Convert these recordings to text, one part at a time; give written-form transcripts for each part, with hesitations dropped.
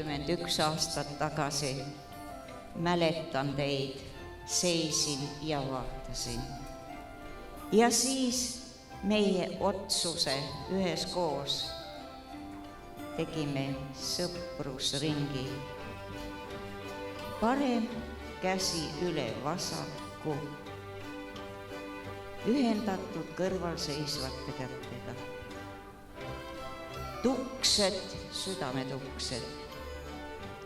41 aastat tagasi mäletan teid, seisin ja vaatasin. Ja siis meie otsuse üheskoos tegime sõprusringi. Parem käsi üle vasaku, ühendatud kõrvalseisvate kättega. Tuksed, südametuksed,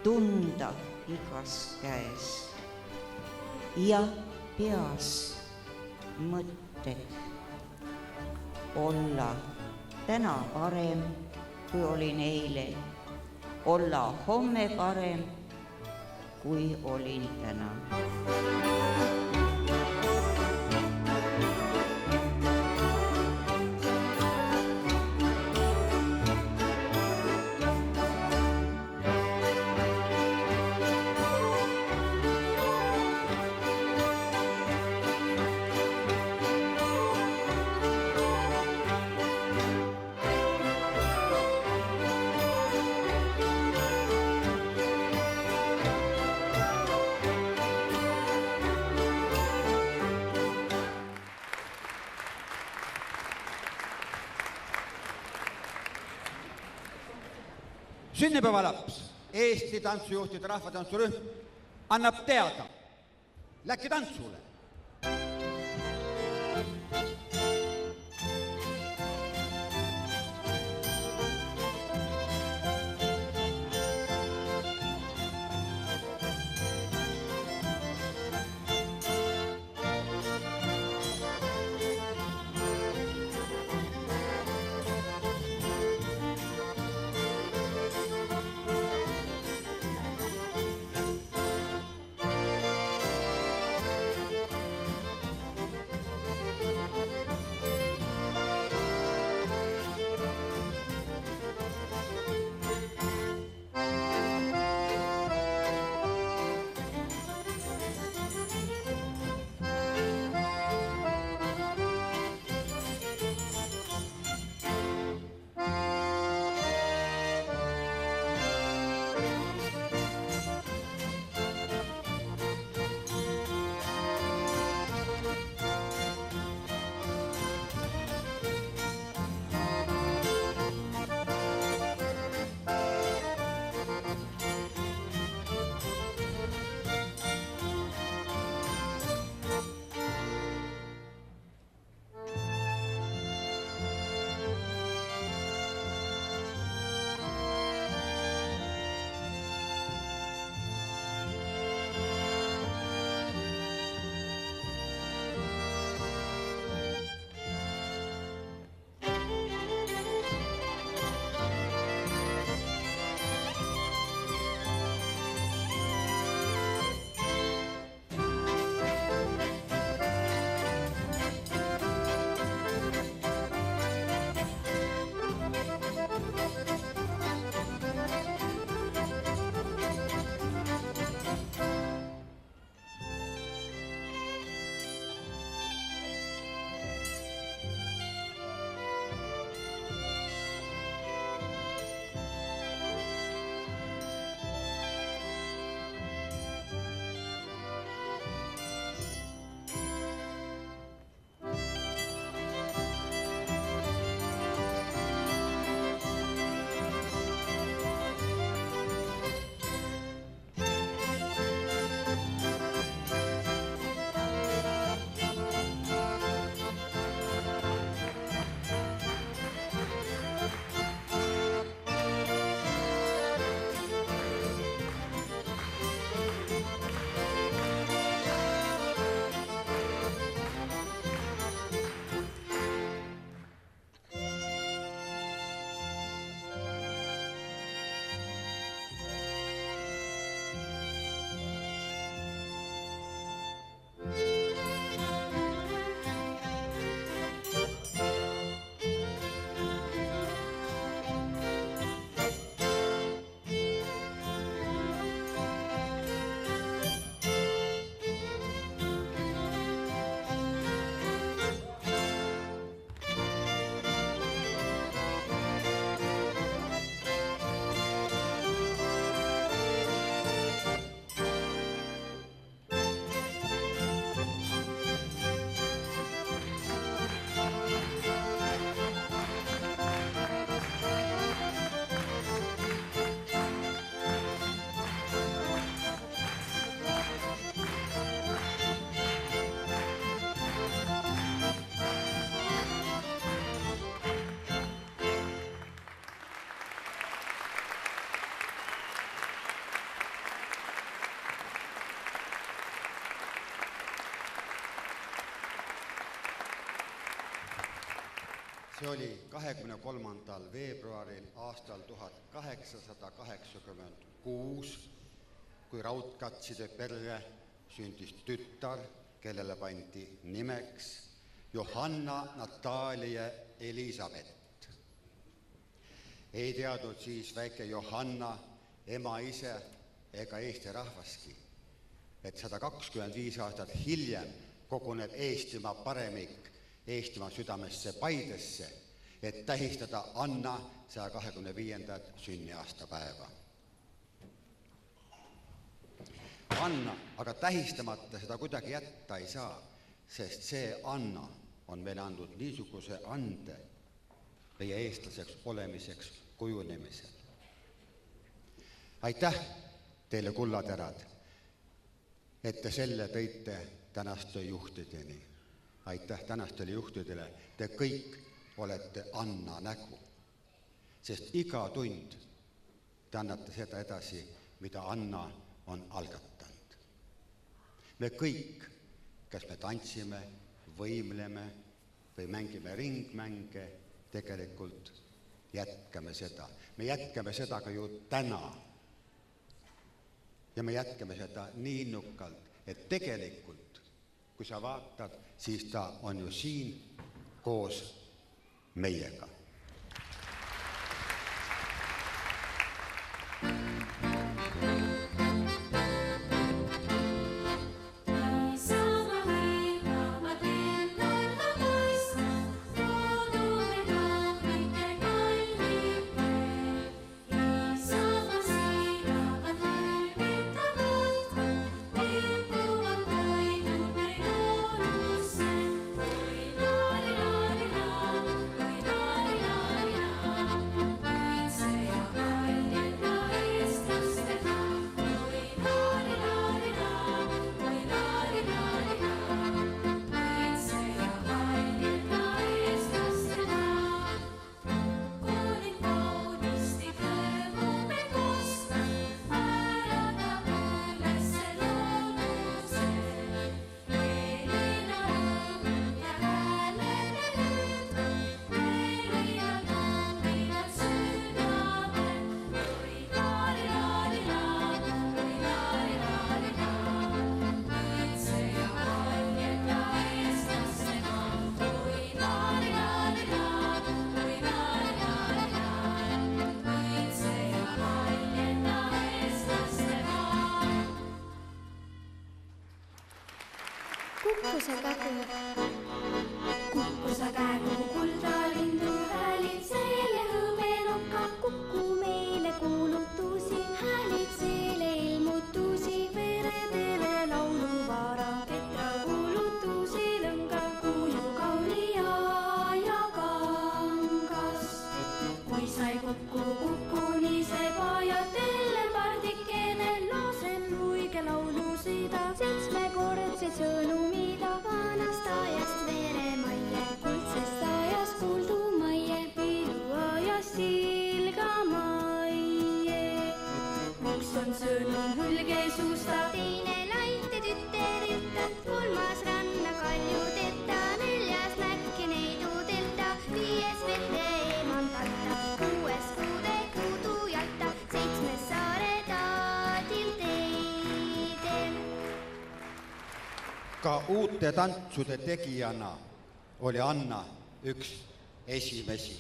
tunda igas käes ja peas mõtted. Olla täna parem, kui olin eile. Olla homme parem, kui olin täna. Sünnipäevalaps, Eesti tantsujuhtide rahvatantsurühm annab teada. Läkki tantsule. See oli 23. veebruaril aastal 1886, kui raudkatside perre sündis tütar, kellele pandi nimeks Johanna Natalia Elisabeth. Ei teadnud siis väike Johanna, ema ise ega Eesti rahvaski, et 125 aastat hiljem koguneb Eestimaa paremik Eestimaa südamesse Paidesse, et tähistada Anna 125. sünniaastapäeva. Anna, aga tähistamata seda kuidagi jätta ei saa, sest see Anna on meile andnud niisuguse ande meie eestlaseks olemiseks kujunemisel. Aitäh teile, kullaterad, et te selle tõite tänaste juhtideni. Aitäh tänastele juhtidele, te kõik olete Anna nägu, sest iga tund te annate seda edasi, mida Anna on algatanud. Me kõik, kes me tantsime, võimleme või mängime ringmänge, tegelikult jätkame seda. Me jätkame seda ka ju täna. Ja me jätkame seda nii innukalt, et tegelikult, kui sa vaatad, siis ta on ju siin koos meiega. Kukkusa kägu kuldalindu häälid seele hõbenoka, kuku meile kuulutusi, häälid seele ilmutusi, veredele lauluvara, Petra kuulutusi lõnga kuju kauni ja kangas. Kui sai kukuni see pajatelle pardikene, loosen luige laulusida, 7-kordse sõnumida, vanast ajast veremaie, kuldsest ajast kuldumaie, piiluajas silgamaie. Üks on sõnum hülgesuusta, teine laite tüteritta, 3. ranna kaljudeta, 4. näkki neidudelta, 5. vette eemandalta, 6. kuude kuudu jalta, 7. saare taadil teide. Ka uute tantsude tegijana oli Anna üks esimesi.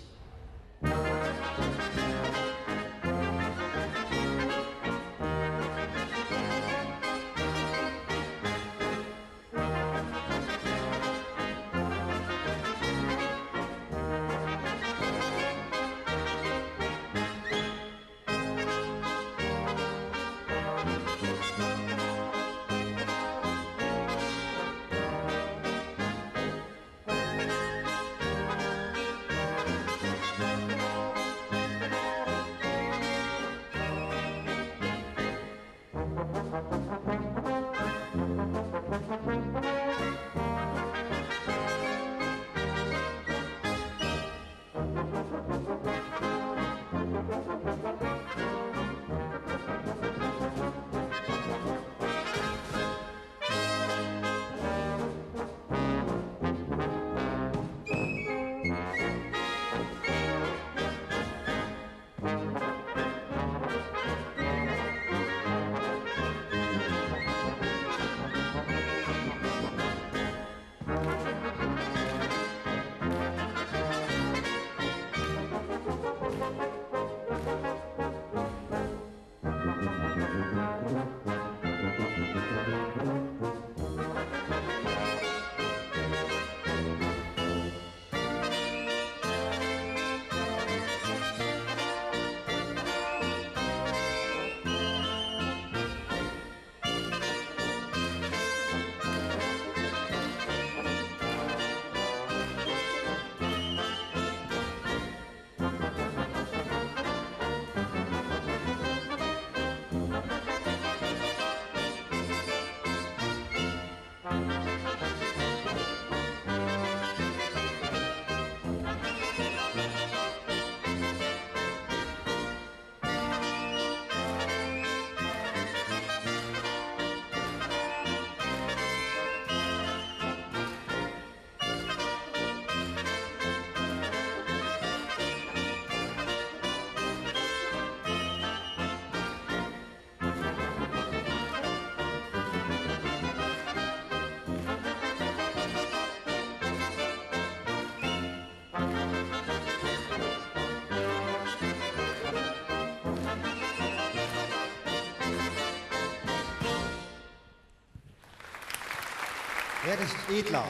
Ernst Idla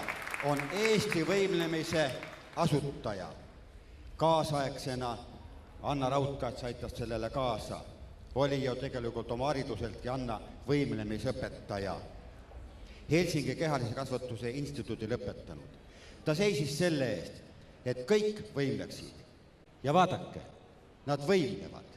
on Eesti võimlemise asutaja. Kaasaegsena Anna Raudkats aitas sellele kaasa. Oli ju tegelikult oma hariduseltki Anna võimlemisõpetaja. Helsingi kehalise kasvatuse instituudi lõpetanud. Ta seisis selle eest, et kõik võimleksid. Ja vaadake, nad võimlevad.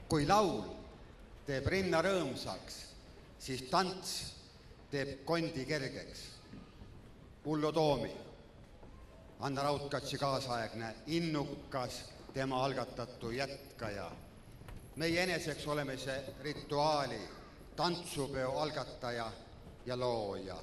Kui laul teeb rinna rõõmsaks, siis tants teeb kondi kergeks. Ullo Toomi, Anna Raudkatsi kaasaegne, innukas, tema algatatu jätkaja. Meie eneseks olemise rituaali, tantsupeo algataja ja looja.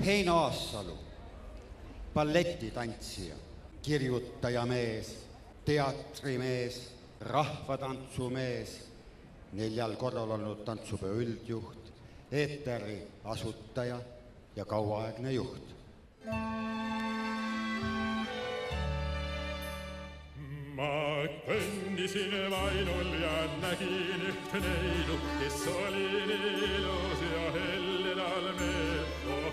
Heino Aassalu, balletitantsija, kirjutajamees, teatrimees, rahvatantsumees, 4 korral olnud tantsupeo üldjuht, ETR-i asutaja ja kauaaegne juht. Ma kõndisin Vainul ja nägin ühte neidu, kes oli nii ilus ja hellelal meel.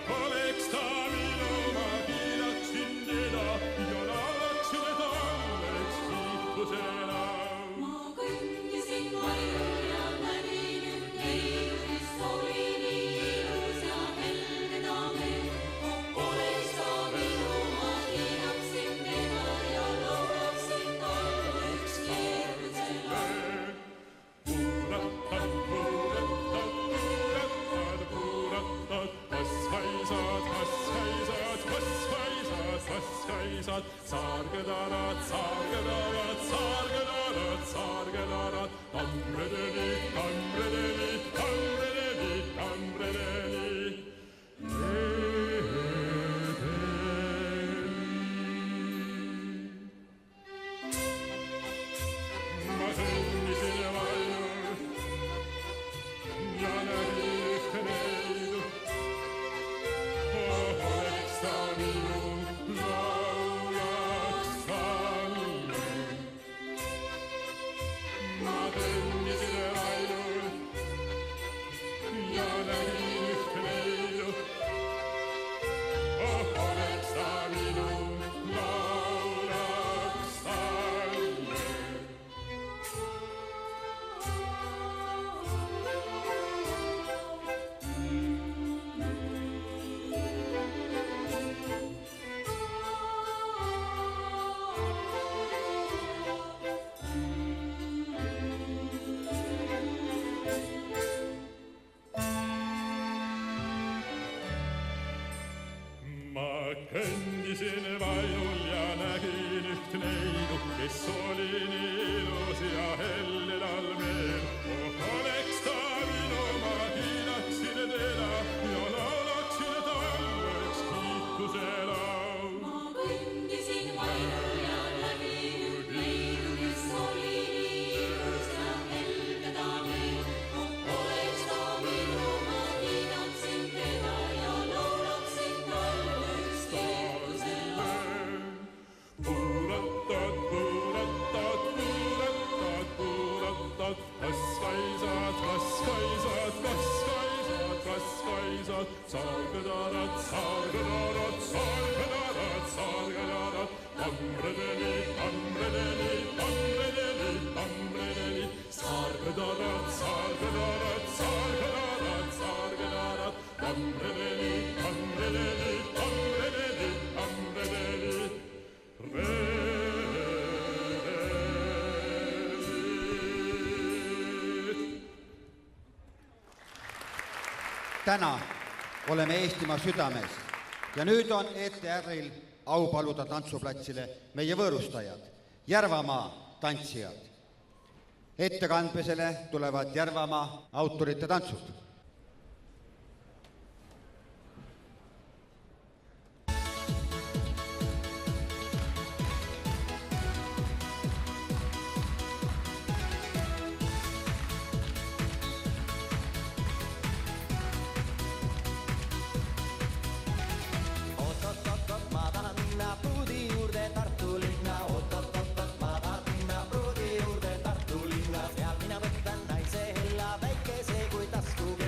Oleks ta minu, ma kiidaksin teda ja laulaksin talle üks kiituse laul. Ma kõndisin Vainul ja nägin üht neidu, kes oli nii ilus ja helleda meel. Oleks ta minu, ma kiidaksin teda ja laulaksin talle üks kiituse laul. Sargedarat, sargedarat, sargedarat, sargedarat, tambredeli, tambredeli, tambredeli, tambredeli. Ma kõndisin Vainul ja nägin ühte neidu, oleks ta minu laulaks talle. Ma kõndisin Vainul ja nägin ühte neidu, oleks ta minu laulaks talle. Ma kõndisin Vainul ja nägin üht neidu, kes oli nii ilus ja hellelal meel. Oleks ta minu, ma kiidaksin teda ja laulaksin talle üks kiituse laul. Ma kõndisin Vainul ja nägin üht neidu, kes oli nii ilus ja helleda meel. Oleks ta minu, ma kiidaksin teda ja laulaksin talle üks kiituse laul. Puuratad, puuratad, puuratad, puuratad, kas kaisad, kas kaisad, kas kaisad, kas kaisad, sargedarat, sargedarat, sargedarat, sargedarat, tambredeli, tambredeli, tambredeli, tambredeli, sargedarat, sargedarat, sargedarat, sargedarat, tambredeli, tambredeli, tambredeli, tambredeli. Täna oleme Eestimaa südames ja nüüd on ETR-il au paluda tantsuplatsile meie võõrustajad, Järvamaa tantsijad. Ettekandmisele tulevad Järvamaa autorite tantsud. Ma tahan minna pruudi juurde Tartu linna. Ma tahan minna pruudi juurde Tartu linna. Seal mina võtan naise hella väikese kui tasku.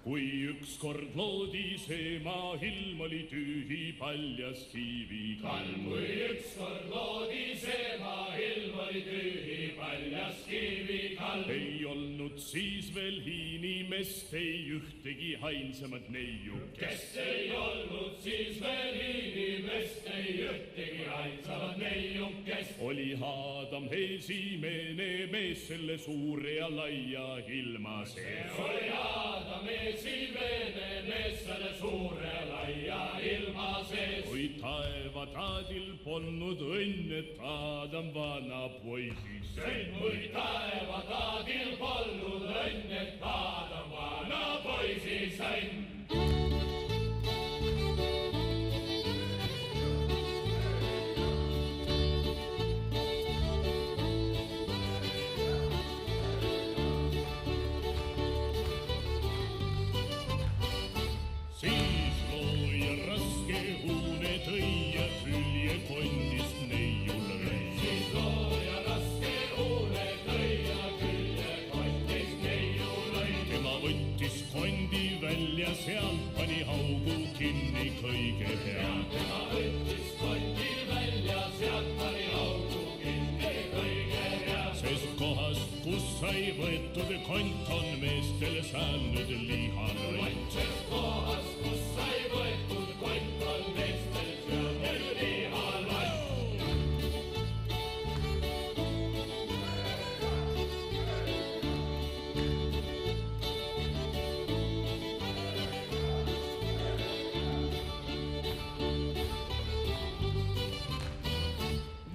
kui ükskord loodisema ilm oli tühi paljas kivikalm. Kui ükskord loodisema ilm oli tühi paljas kivikalm. Ei olnud siis veel inimest, ei ühtegi ainsamat neiukest. Kes ei olnud siis veel inimest, ei ühtegi ainsamat neiukest. Oli Adam esimene mees selle suure ja laia ilma sees. Oli Adam esimene mees selle suure laia ilma sees. Kui taevataadil polnud õnn, et Adam vana poisi sõin. Kui taevataadil polnud õnn, et Adam vana poisi sõin. Siis looja raske une tõi ja külje kondist neiu lõi. Siis looja raske une tõi ja külje kondist neiu lõi. Tema võttis kondi välja, sealt pani augu kinni kõige peal. Tema võttis kondi välja, sealt pani augu kinni kõige peal. Sest kohast, kus sai võetud kont, on meestel saanud lihalõi. Sest kohast, kus sai võetud kont, on meestel saanud lihalõi.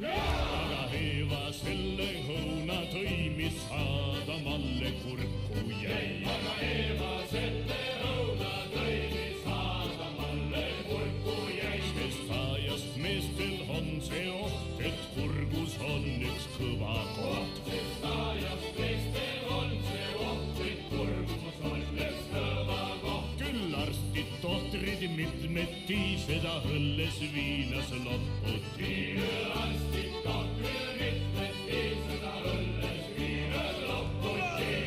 Aga Eeva selle õuna tõi, mis Adamalle kurku jäi. Aga Eeva selle õuna tõi, mis Adamalle kurku jäi. Sest ajast meestel on see oht, et kurgus on üks kõva koht. Sest ajast meestel on see oht, et kurgus on üks kõva koht. Küll arstid, tohtrid, mitmeti seda õlles viinas loputi. Küll arstid, tohtrid, mitmeti seda õlles viinas loputi.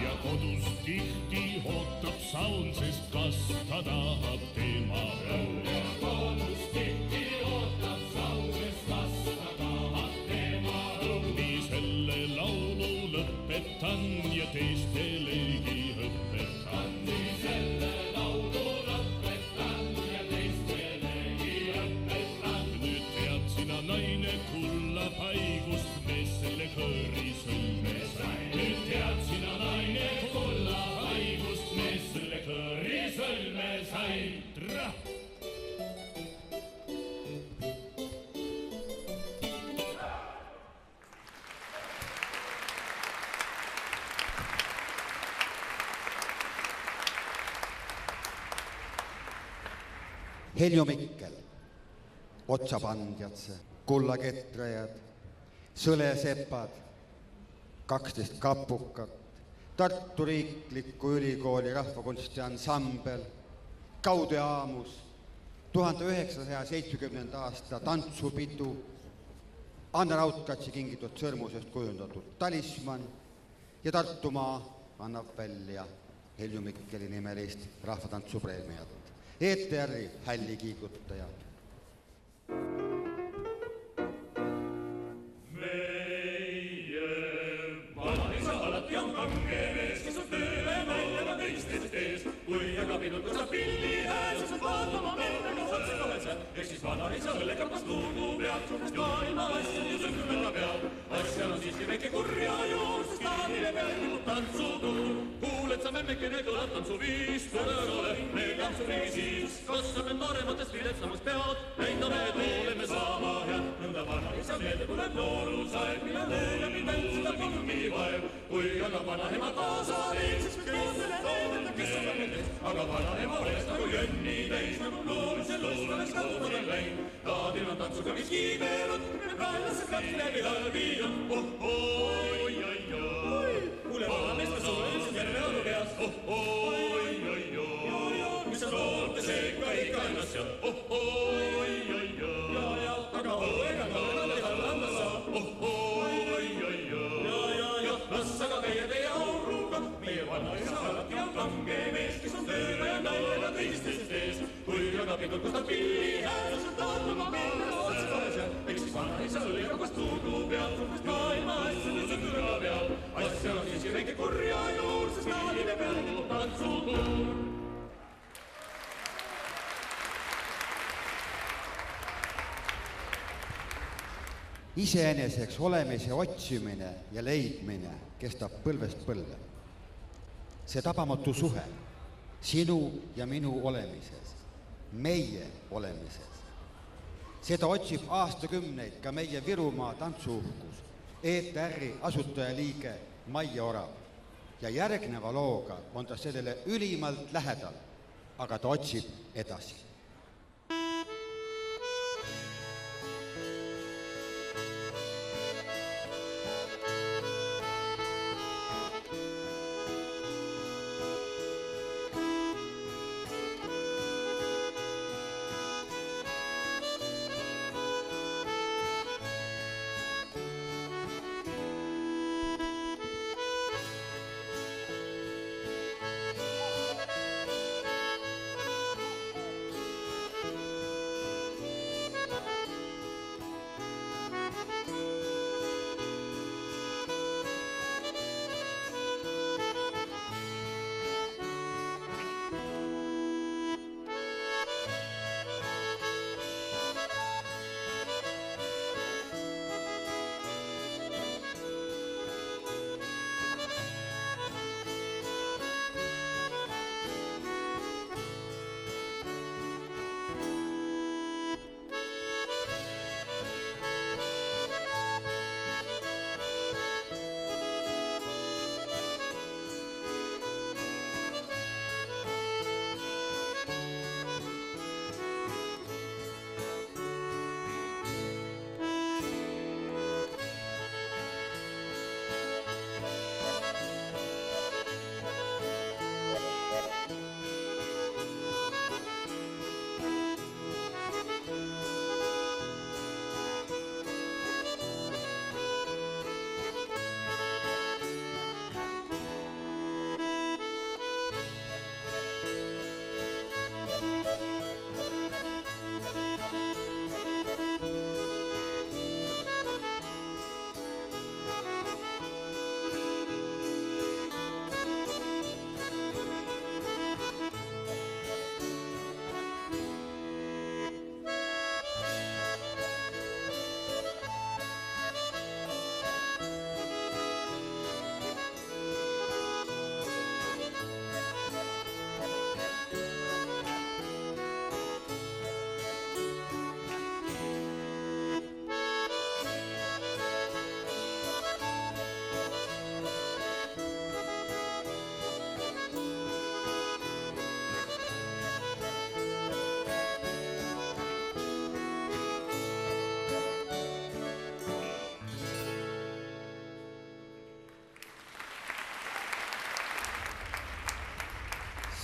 Ja kodus tihti ootab saun, sest kas ta tahab tema õu. Kodus tihti ootab saun, sest kas ta tahab tema õu. Nii selle laulu lõpetan ja teistelegi õpetan. Nii selle laulu lõpetan ja teistelegi õpetan. Nüüd tead sina, naine, kulla paigust, mees selle kõõri sõlme sai. Nüüd tead sina, naine, kulla haigust, mees selle kõõri sõlme sai. Trah! Heljo Mikkel, otsapandjad, kullaketrajad, sõlesepad, 12 kapukat, Tartu Riikliku Ülikooli rahvakunsti ansambel, Kaude Aamus, 1970. aasta tantsupidu, Anna Rautkatsi kingitud sõrmusest kujundatud talisman ja Tartumaa annab välja Heljo Mikkeli nimelist rahvatantsupreemiat. ETR-i hällikiigutaja. Meie vanaisa alati on kange mees, kes on tööle välja teistest ees. Kui aga pidult kasvab pilli hääl, siis on vaatama mennega satsi kohese. Eks siis vanaisa õllekampas lugu peab, sest maailma asjad ja sõnumella peab. Asjal on siiski väike kurja juur, sest taadile peal ilmub tantsutuur. Kuuled sa memmekene kõlab tantsuviis, põder ole meil tantsuringi siis. Kasvame noorematest viletsamast pead, näitame, et oleme sama head. Nõnda vanaisa meelde tuleb noorusaeg, mille leiab mind veel seda pommi vaev. Kui aga vanaema kaasa teeb, siis kõigile leevendab, kes on meeldes. Aga vanaema oleks nagu jönni täis, nagu nooruse lust oleks kaudale läinud. Taadil on tantsuga mis kiibenud, kaelasse läks läbi läbi on. Oh, oi, oi, oi. Kuule, vanamees, kas ole üldse terve onu peas? Oh, asja, ja, aga ega sa, ja, las aga teie auruga, meie vana isa alati on kange mees, kes on tööle ja naljaga teistest ees. Kui aga pidur kostab pilli hääl, sa tahad oma minna otse kaasa, eks siis vana isa oli rahvast tuugu peal, sest maailma asjades on kõrva peal. Asja on siiski väike kurja juur, sest naaline peal kulub tantsutuur. Iseeneseks olemise otsimine ja leidmine kestab põlvest põlve. See tabamatu suhe sinu ja minu olemises, meie olemises. Seda otsib aastakümneid ka meie Virumaa tantsuuhkus, ETR-i asutajaliige Maie Orav. Ja järgneva looga on ta sellele ülimalt lähedal, aga ta otsib edasi.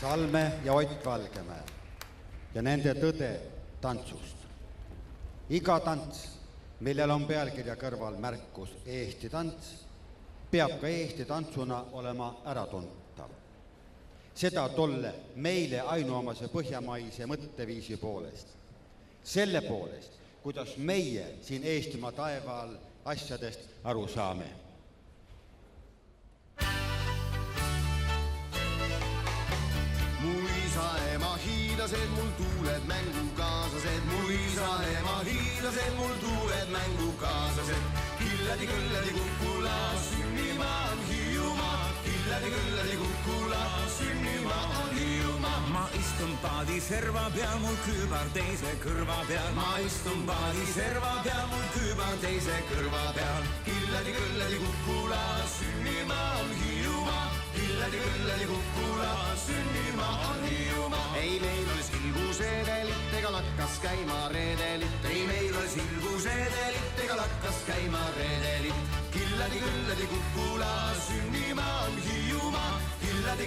Salme ja Ott Valgemäe ja nende tõde tantsust. Iga tants, millel on pealkirja kõrval märkus Eesti tants, peab ka Eesti tantsuna olema äratuntav. Seda tolle meile ainuomase põhjamaise mõtteviisi poolest. Selle poolest, kuidas meie siin Eestimaa taevaal asjadest aru saame. Muisa ema hiidlased, mul tuuled mängu kaaslased. Muisa ema hiidlased, mul tuuled mängu kaaslased. Killadi kõlladi kukula, sünnimaa on Hiiumaa. Killadi kukula, sünnimaa on Hiiumaa. Ma istun paadi serva peal, mul kübar teise kõrva peal. Ma istun paadi serva peal, mul kübar teise kõrva peal. Killadi kukula, sünnimaa on Hiiumaa. Killadi kukula, sünnimaa on Hiiumaa. Ei meil oli silgusedelit ega lakkas käima redelit. Ei meil oli silgusedelit ega lakkas käima redelit. Killadi kukula, sünnimaa on Hiiumaa. Killadi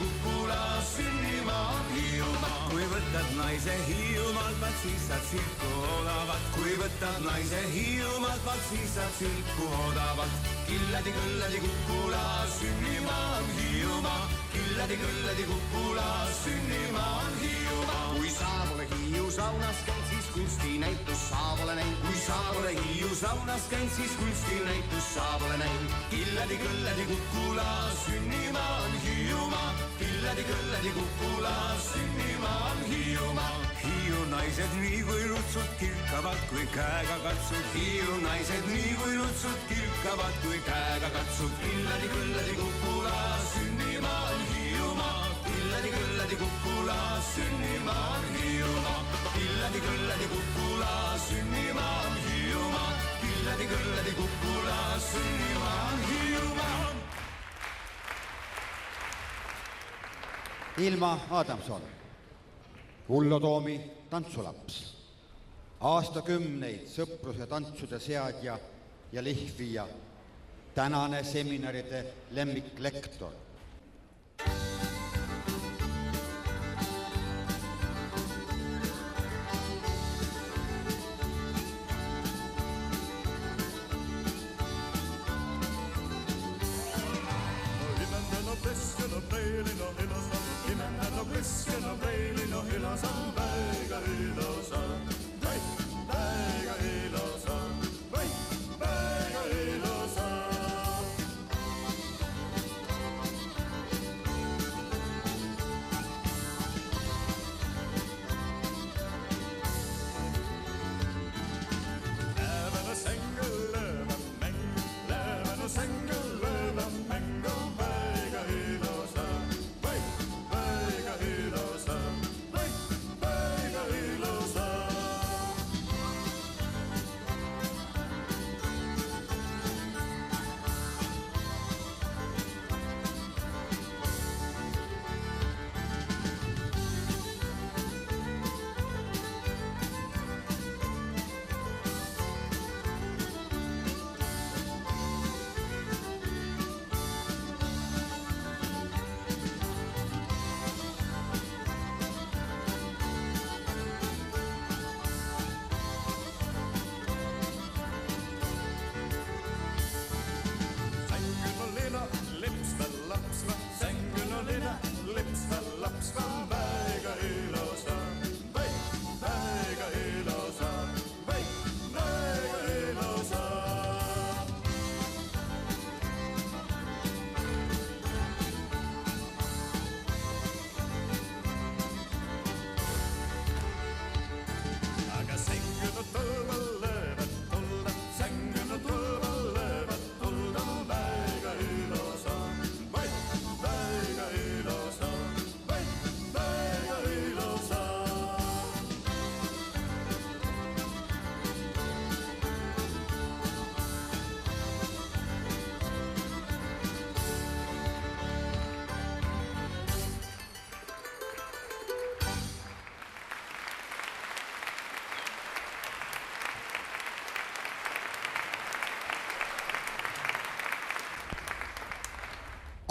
kukula, sünnimaa on Hiiumaa. Kui võtad naise Hiiumaalt, vaat siis saad silku odavalt. Kui võtad naise Hiiumaalt, vaat siis saad silku odavalt. Killadi-kõlladi Kukula, sünnimaa on Hiiumaa. Killadi-kõlladi Kukula, sünnimaa on Hiiumaa. Kui sa pole Hiiu saunas käinud, siis kunstinäitus sa pole näinud. Kui sa pole Hiiu saunas käinud, siis kunstinäitus sa pole näinud. Killadi-kõlladi Kukula, sünnimaa on Hiiumaa. Killadi-kõlladi Kukula, sünnimaa on Hiiumaa. Hiiu naised nii kui rutsud kilkavad, kui käega katsud. Hiiu naised nii kui rutsud kilkavad, kui käega katsud. Killadi-kõlladi Kukula, sünnimaa on Hiiumaa. Killadi-kõlladi Kukula, sünnimaa on Hiiumaa. Killadi-kõlladi Kukula, sünnimaa on Hiiumaa. Killadi-kõlladi Kukula, sünnimaa on Hiiumaa. Ilma Adamson, Ullo Toomi tantsulaps, aastakümneid sõpruse tantsude seadja ja lihvija, tänane seminaride lemmiklektor.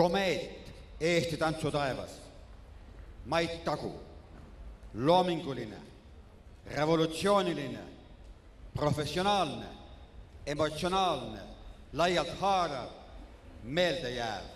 Komeet Eesti tantsutaevas, Mait Tagu, loominguline, revolutsiooniline, professionaalne, emotsionaalne, laialt haarav, meeldejääv.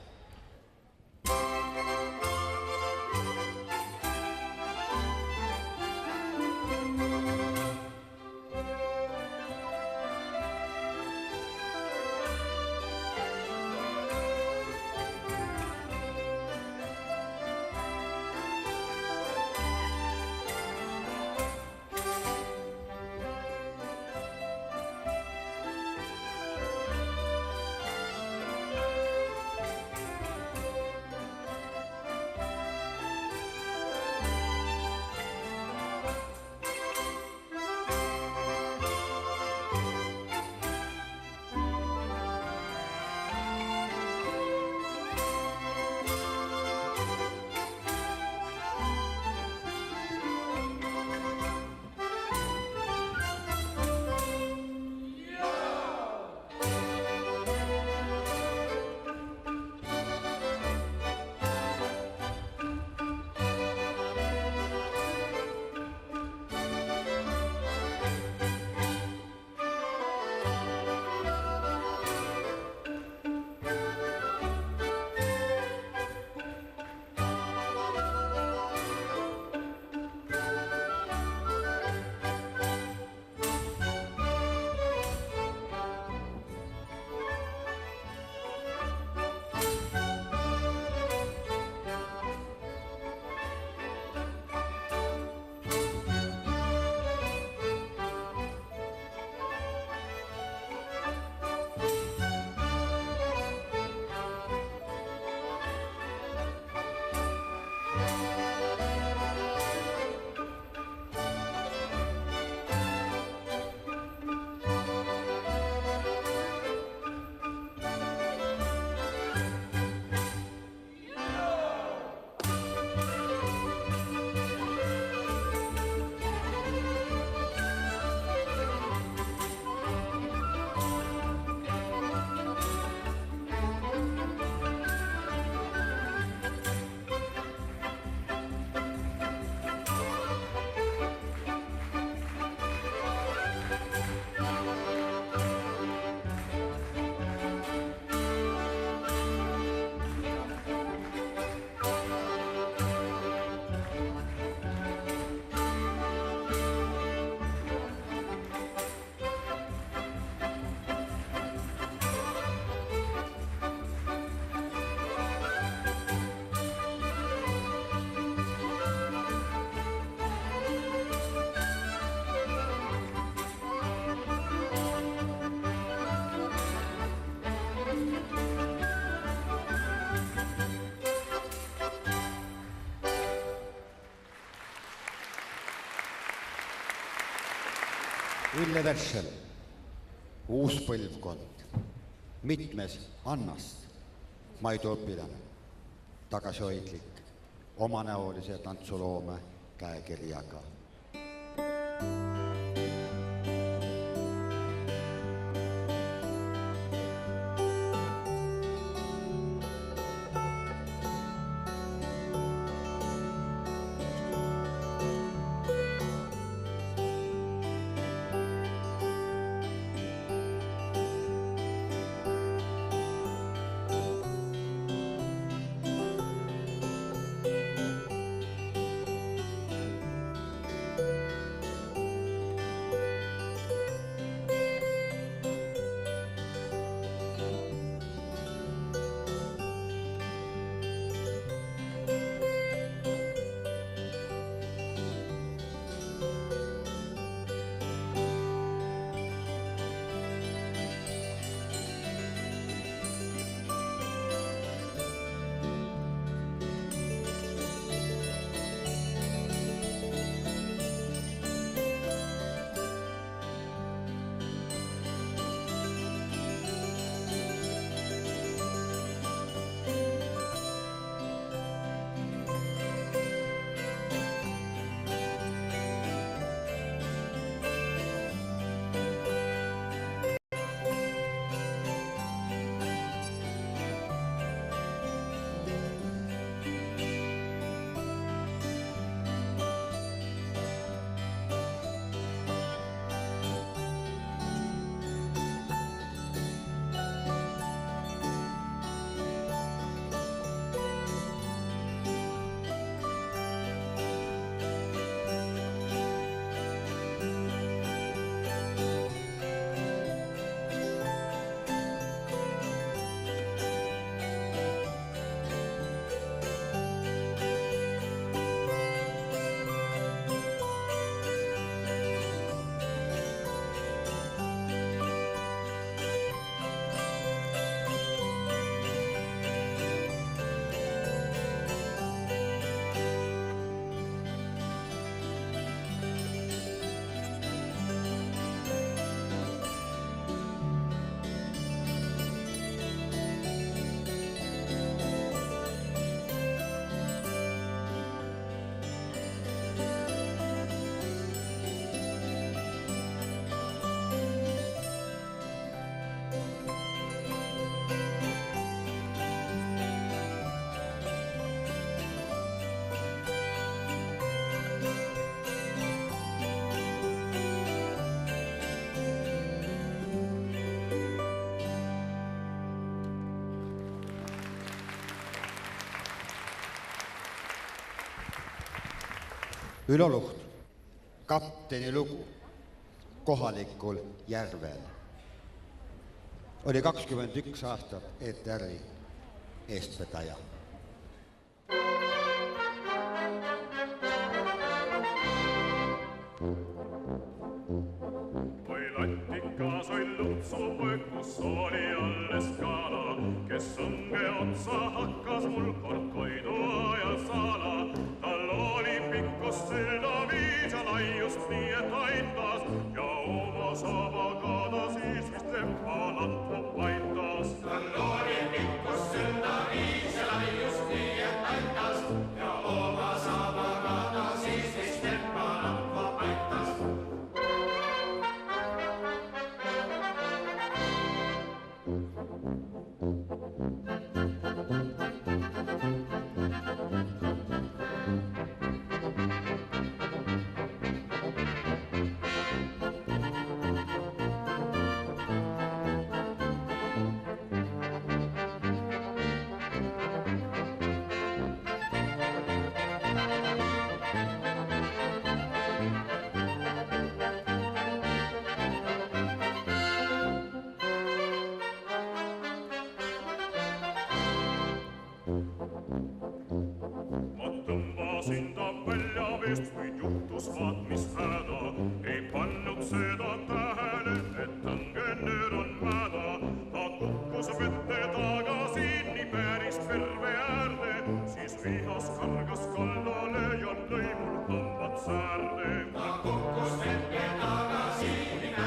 Ülle Veršel, uus põlvkond, mitmes Annast, Maidu õpilane, tagasihoidlik, omanäolise tantsuloome käekirjaga. Ülo Luht, kapteni lugu kohalikul järvel. Oli 21 aastat ETR-i eestvedaja. Kui latikas oli lutsupoeg, kus oli alles kala, kes õnge otsa hakkas mul kord koidu ajal saala. Tal oli pikkus silda viis ja laiust nii, et aitas ja oma sabaga ta siis vist leppa latvu paitas. Tal oli pikkus silda viis ja laiust nii, et aitas ja oma sabaga ta siis vist leppa latvu paitas. Tõmbasin ta väljavest, kuid juhtus vaat mis häda. Ei pannud seda tähele, et õngenöör on mäda. Ta kukkus vette tagasi nii päris perve äärde, siis vihas kargas kaldale ja lõi mul hambad säärde. Ta kukkus vette tagasi nii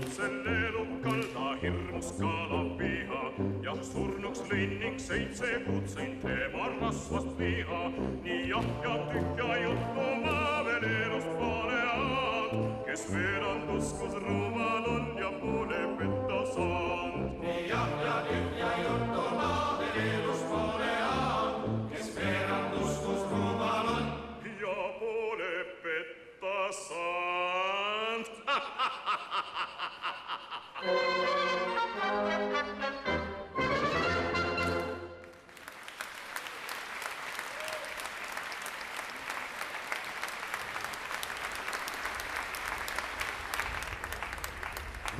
Sel elukal ta hirmus kalab viha ja surnuks lõin ning 7 kuud sõin tema rasvast liha. Nii ja tühja juttu ma veel elust pole aad, kes veerand uskus rumal on ja pole petta saanud. Nii ja tühja juttu ma veel elust pole aad, kes veerand uskus rumal on ja pole petta saanud.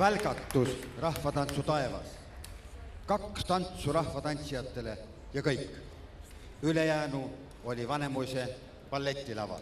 Välgatus rahvatantsu taevas. 2 tantsu rahvatantsijatele ja kõik. Ülejäänu oli Vanemuise balletilaval.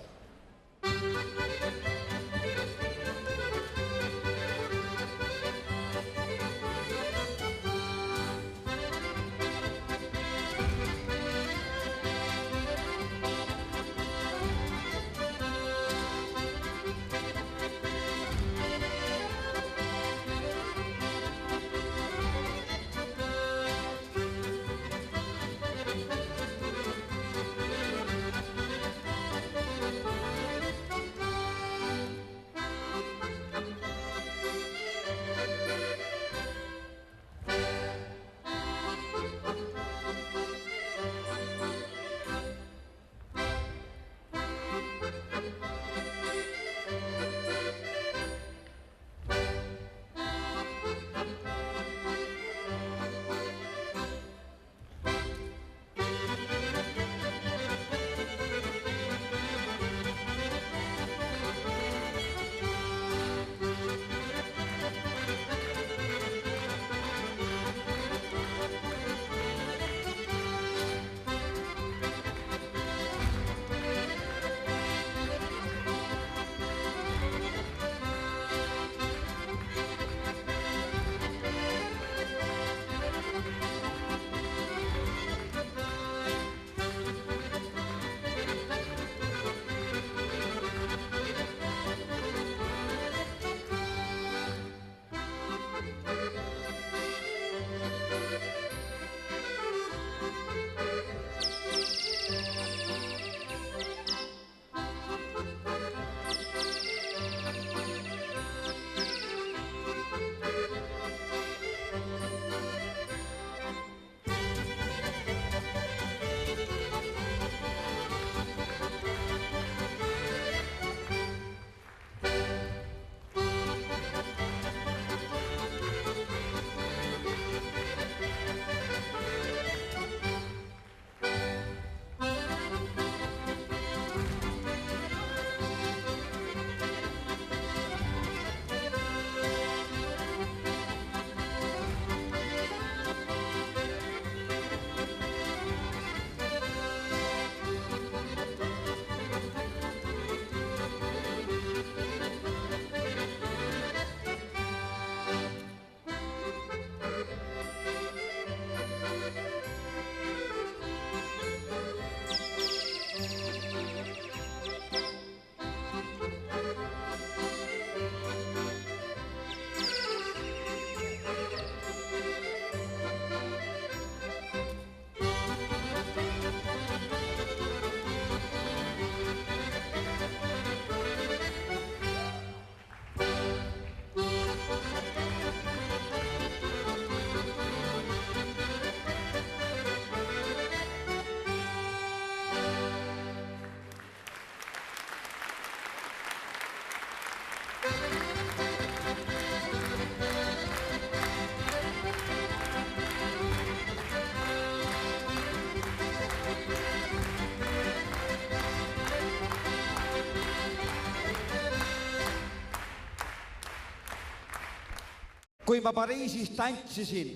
kui ma Pariisis tantsisin,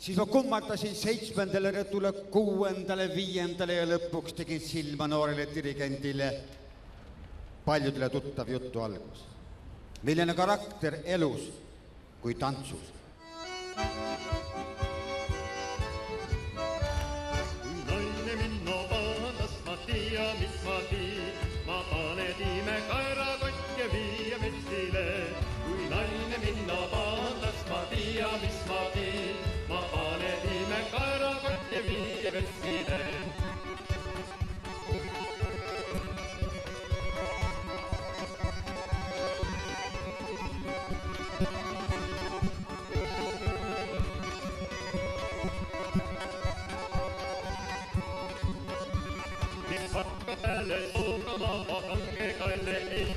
siis ma kummardasin 7. rõdule, 6., 5. ja lõpuks tegin silma noorele dirigendile paljudele tuttav jutu algus. Milline karakter elus kui tantsus. Kui naine minna vaandas, ma tea, mis ma tiin. Ma panedime kaerakott ja viia metsile. Kui naine minna vaandas, ma tea, mis ma tiin. Ma panedime kaerakott ja viia metsile. Päälle suukamaa hanke kaille ei.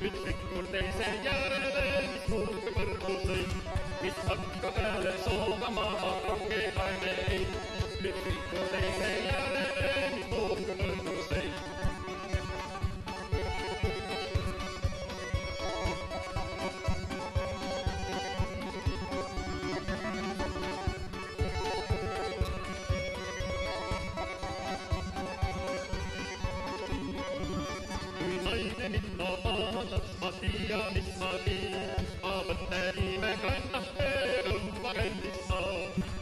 Nyt pikkur teisen järjelle, mis murke põrku tõi. Mis hakka päälle suukamaa hanke kaille ei. Nyt pikkur teisen järjelle, mis murke põrku tõi. Minna vaandas, ma tea, mis ma tiin. Ma võttelime kannahteen õmpa kändissa.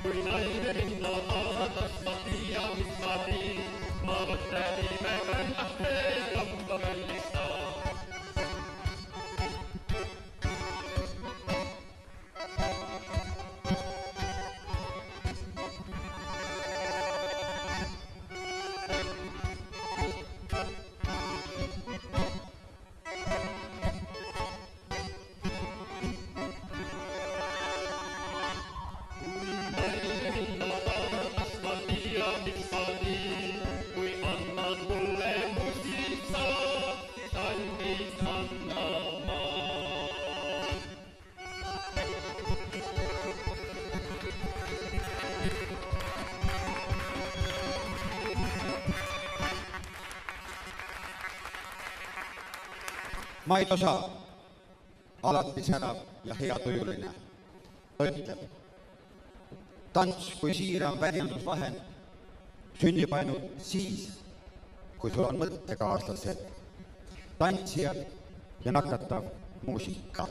Kui naine minna vaandas, ma tea, mis ma tiin. Ma võttelime kannahteen õmpa kändissa. Mait Osa, alati särav ja heatujuline, ütleb, tants kui siiram väljendusvahend sünnib ainult siis, kui sul on mõttekaaslased, tantsijad ja nakatav muusika.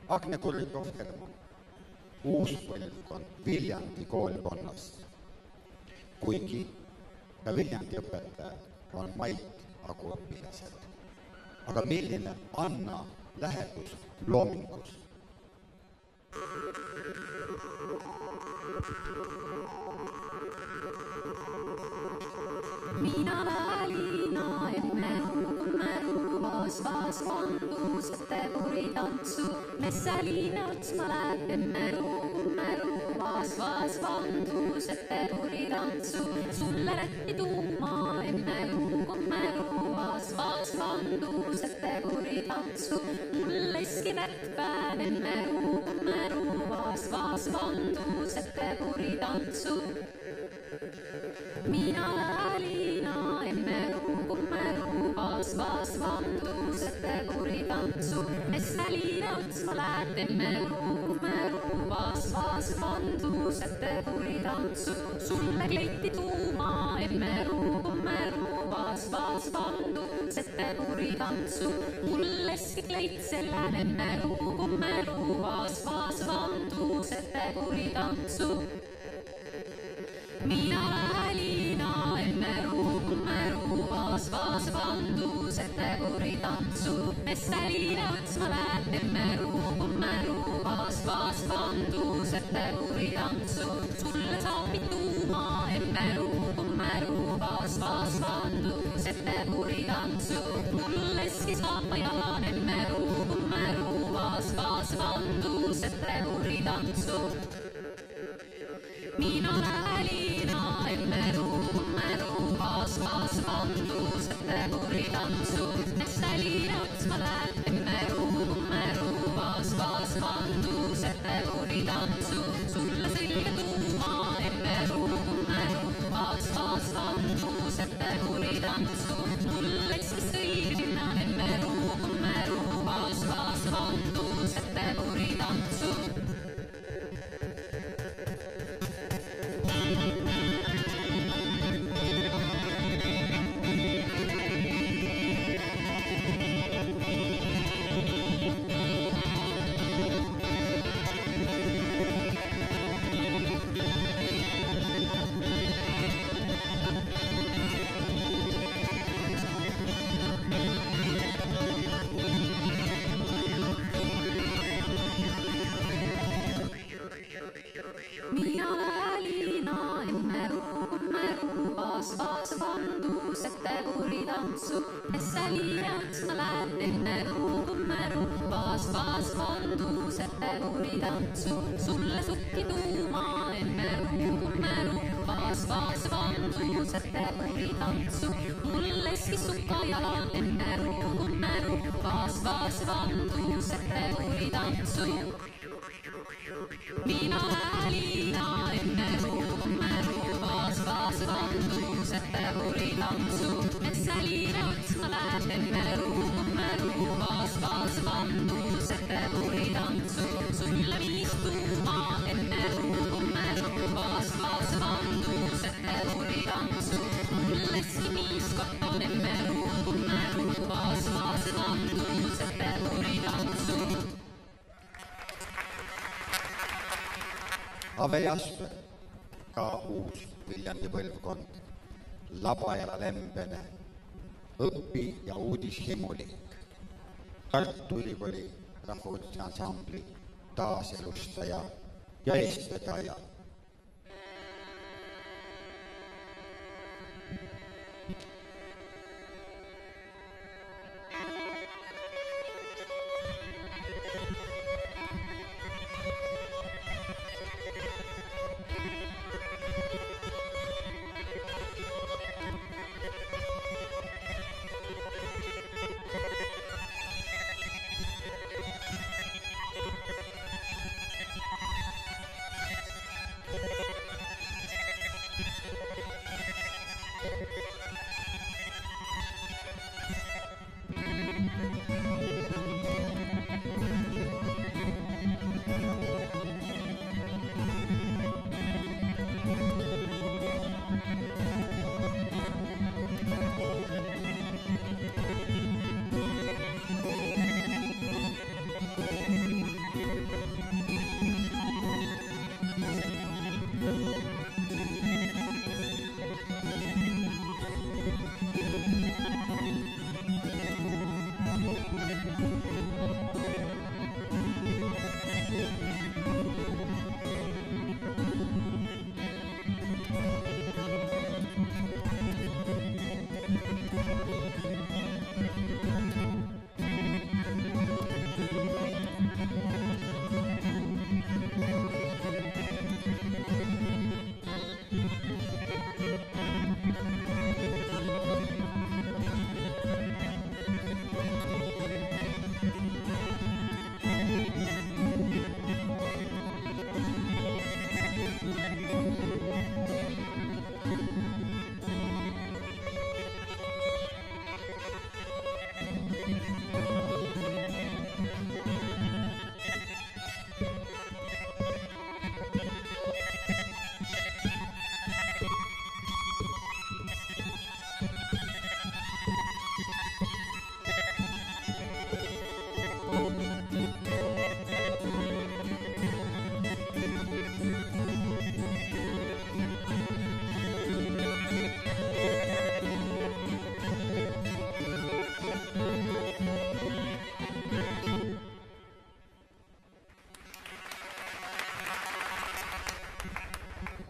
Agne Kurlikov-Herman, uus põlvkond Viljandi koolkonnast. Kuigi ka Viljandi õpetajad on Mait Agu õpilased. Aga milline Anna lähedus loomingus? Mina Liina emme vaas vandus, ette puri tantsu. Messaliinats ma lähen emme vaas vandus, ette puri tantsu. Sulle rätti tuuma emme vaas vandus, ette puri tantsu. Mulle iski rättpään emme vaas vandus, ette puri tantsu. Mina Liina emme vaas vandus, ette puri tantsu. Messaliinats ma lähen emme vaas vandus, ette puri tantsu. Sulle kleiti tuuma emme vaas vandus, ette puri tantsu. Mulle iski kleit sellään emme vaas vandus, ette puri tantsu. Mina Liina emme vaas vandus, ette puri tantsu. Messaliinats ma lähen emme vaas vandus, ette puri tantsu. Sulle saapid tuuma emme vaas vandus, ette puri tantsu. Mulle iski saapa jalan emme vaas vandus, ette puri tantsu. Mina Liina emme vaas vandus, ette puri tantsu. Messaliinats ma lähen emme vaas vandus, ette puri tantsu. Sulle selge tuuma emme vaas vandus, ette puri tantsu. Mulle iski selgina emme vaas vandus, ette puri tantsu. Mina Liina emme vaas vandus, ette puri tantsu. Messaliinats ma lähen emme vaas vandus, ette puri tantsu. Sulle sukki tuuma emme vaas vandus, ette puri tantsu. Mulle iski sukka jalan emme vaas vandus, ette puri tantsu. Mina Liina emme vaas vandus, ette puri tantsu. Messaliinats ma lähen emme vaas vandus, ette puri tantsu. Sulle viis tuuma emme vaas vandus, ette puri tantsu. Mulle iski viis kortan emme vaas vandus, ette puri tantsu. Ave Jasper, ka uus Viljandi põlvkond, Labajala lembene, õpi- ja uudishimulik. Tartu Ülikooli rahvusvahelise ansambli taaselustaja ja eestvedaja.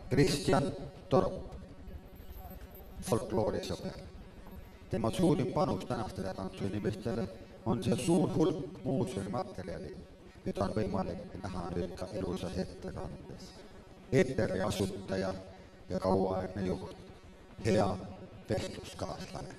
Kristjan Torp, folkloorisõber. Tema suurim panus tänastele tantsuinimestele on see suur hulk muuseumimaterjali, mida on võimalik näha nüüd ka elusas ettekandes. ETR-i asutaja ja kauaaegne juht, hea vestluskaaslane.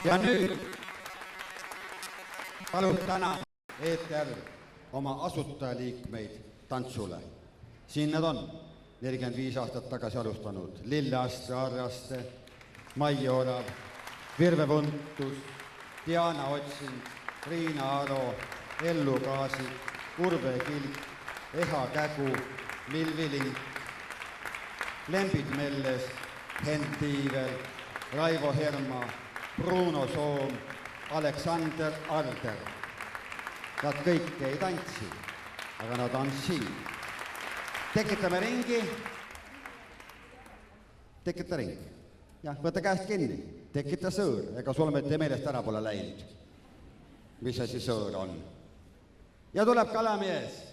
Ja nüüd palun täna ETR oma asutajaliikmeid tantsule. Siin nad on 45 aastat tagasi alustanud. Lilleaste, Arraste, Mai Orav, Virve Vuntus, Diana Otsing, Riina Aro, Ellu Kaasik, Urve Kilk, Eha Kägu, Milvi Link, Lembit Melles, Henn Tiivel, Raivo Herma, Bruno Soom, Aleksander Arder. Nad kõik ei tantsi, aga nad on siin. Tekitame ringi. Tekita ringi. Jah, võta käest kinni. Tekita sõõr. Ega sul mitte meelest ära pole läinud. Mis asi sõõr on? Ja tuleb kalamies.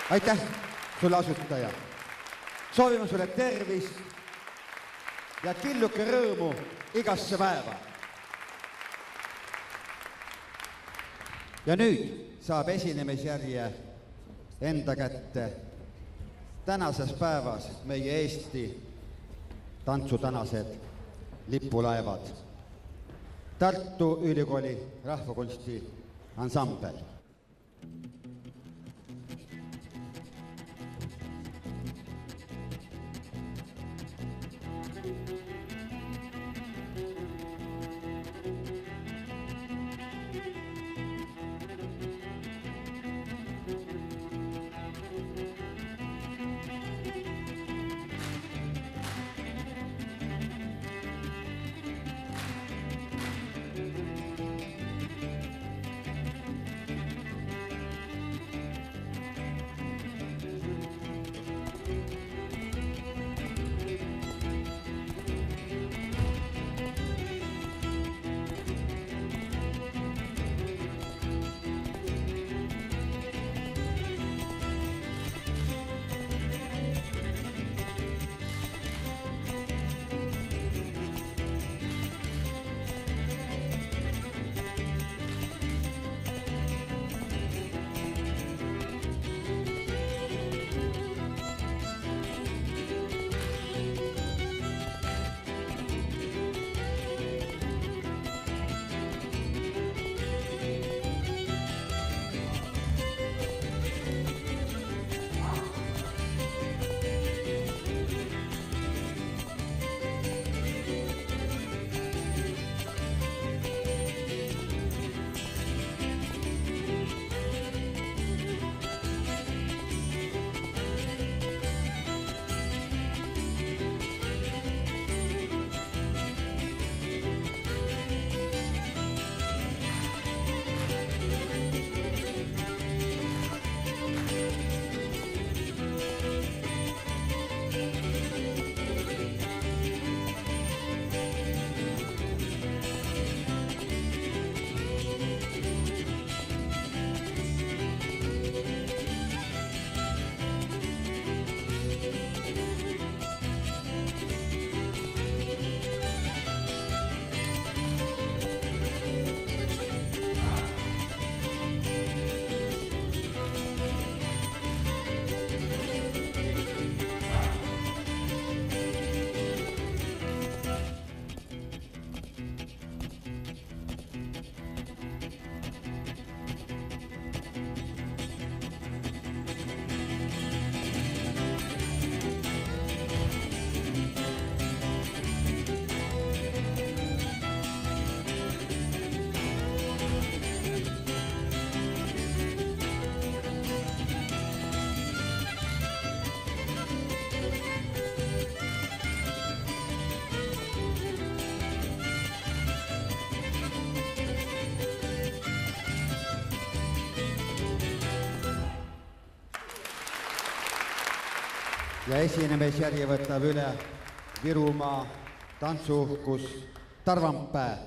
aitäh sulle, asutaja. Soovime sulle tervist ja killuke rõõmu igasse päeva. Ja nüüd saab esinemisjärje enda kätte tänases päevas meie Eesti tantsutänased lipulaevad. Tartu Ülikooli rahvakunsti ansambel. Ja esinemisjärje võtab üle Virumaa tantsuuhkus Tarvampää.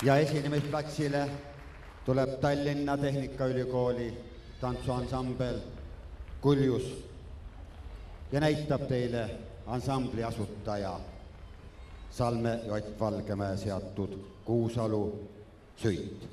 ja esinemisplatsile tuleb Tallinna Tehnikaülikooli tantsuansambel Kuljus ja näitab teile ansambli asutaja Salme Jott Valgemäe seatud Kuusalu süit.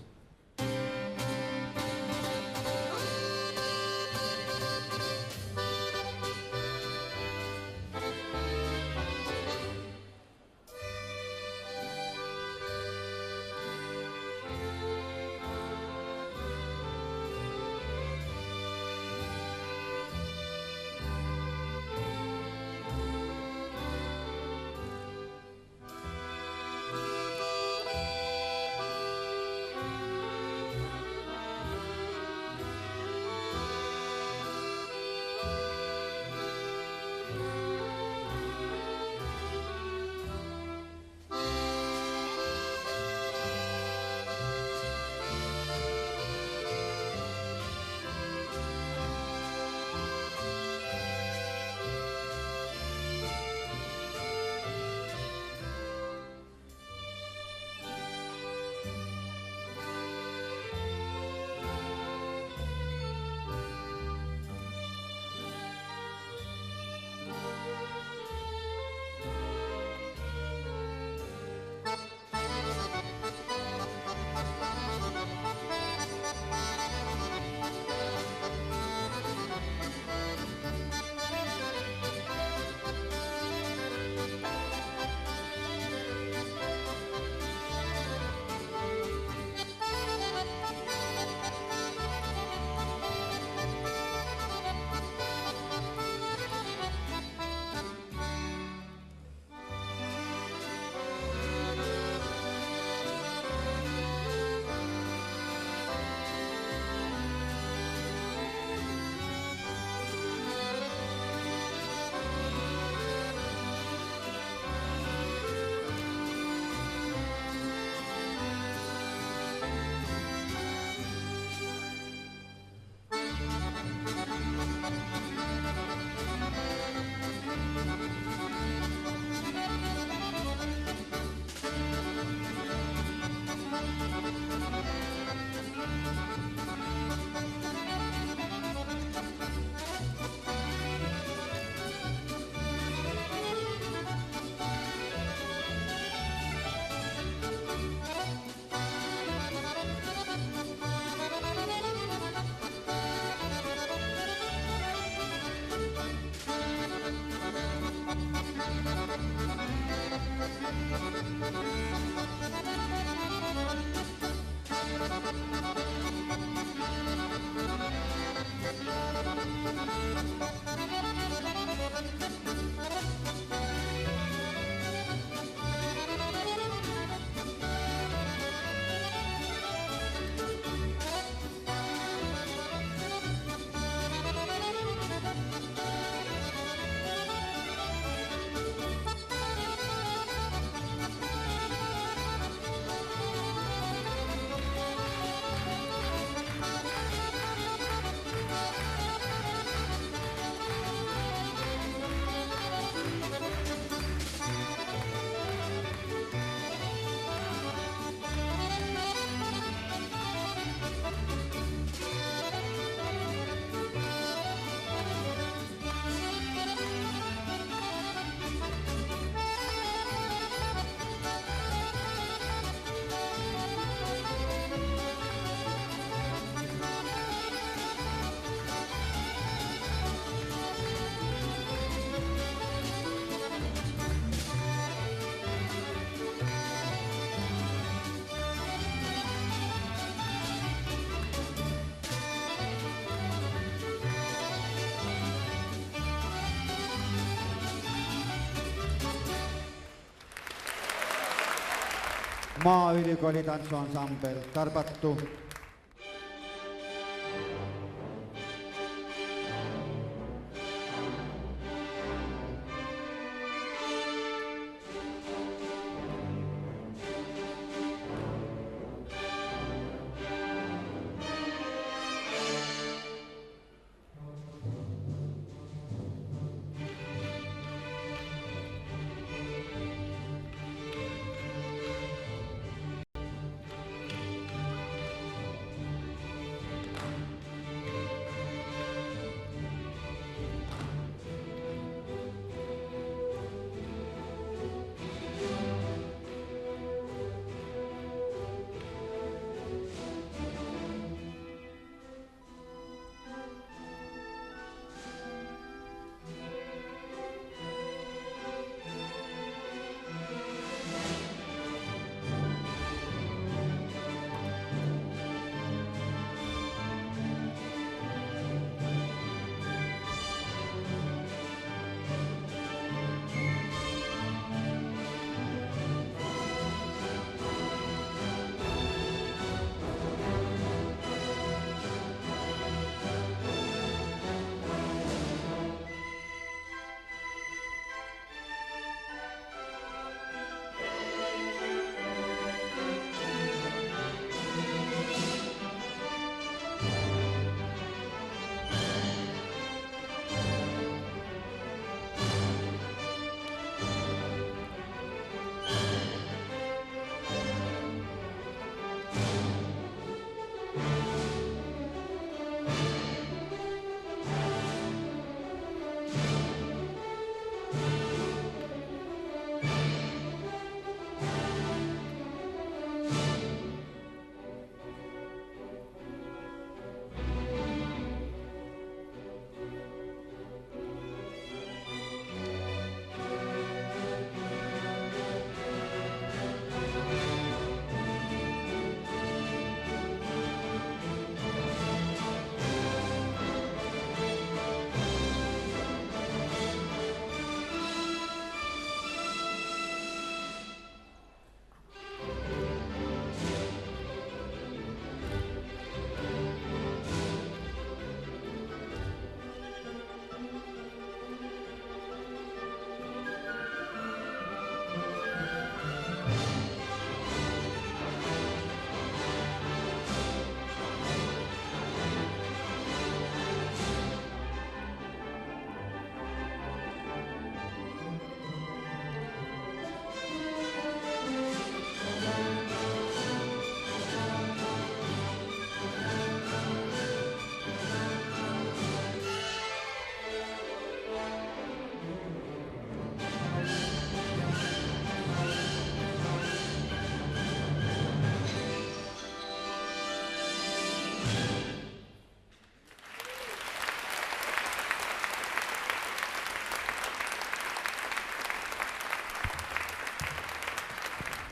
Maaülikooli tantsuansambel Tarbatu.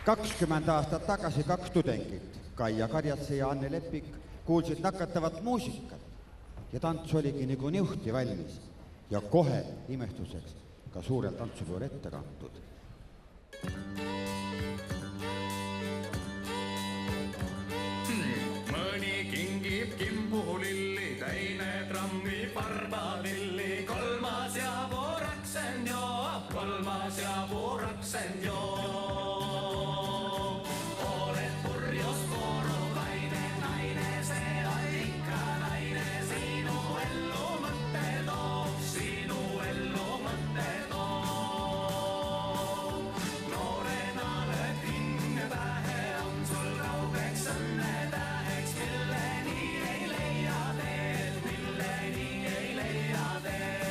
20 aastat tagasi 2 tudengit, Kaia Karjatse ja Anne Lepik, kuulsid nakatavat muusikat ja tants oligi nagu niuhti valmis ja kohe imestuseks ka suurel tantsupeol ette kantud. Mõni kingib kimpuhulilli, teine trammib varbadilli, kolmas ja vooraksen joo, kolmas ja vooraksen joo. Oled purjus porokaine naine, see on ikka naine, sinu ellu mõtte toob, sinu ellu mõtte toob. Noorena lööd hinge pähe, on sul kaugeks õnne täheks, milleni ei leia teed, milleni ei leia teed.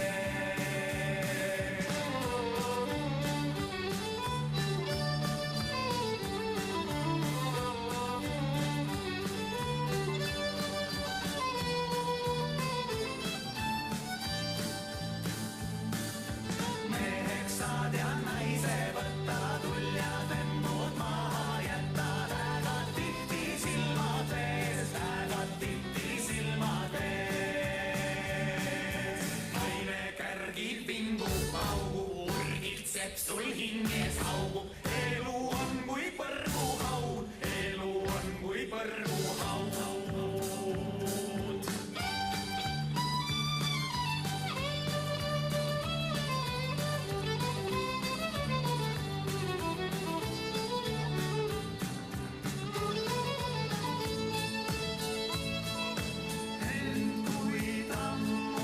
Meheks saad ja naise võtta, tuljad emmud maha jätta, tägad tihti silmad ees, tägad tihti silmad ees. Naine kärgib, vingub, paugu, urgitseb sul hinges haugub, elu on kui põrguhaud, elu on kui põrguhaud. Ent kui tammu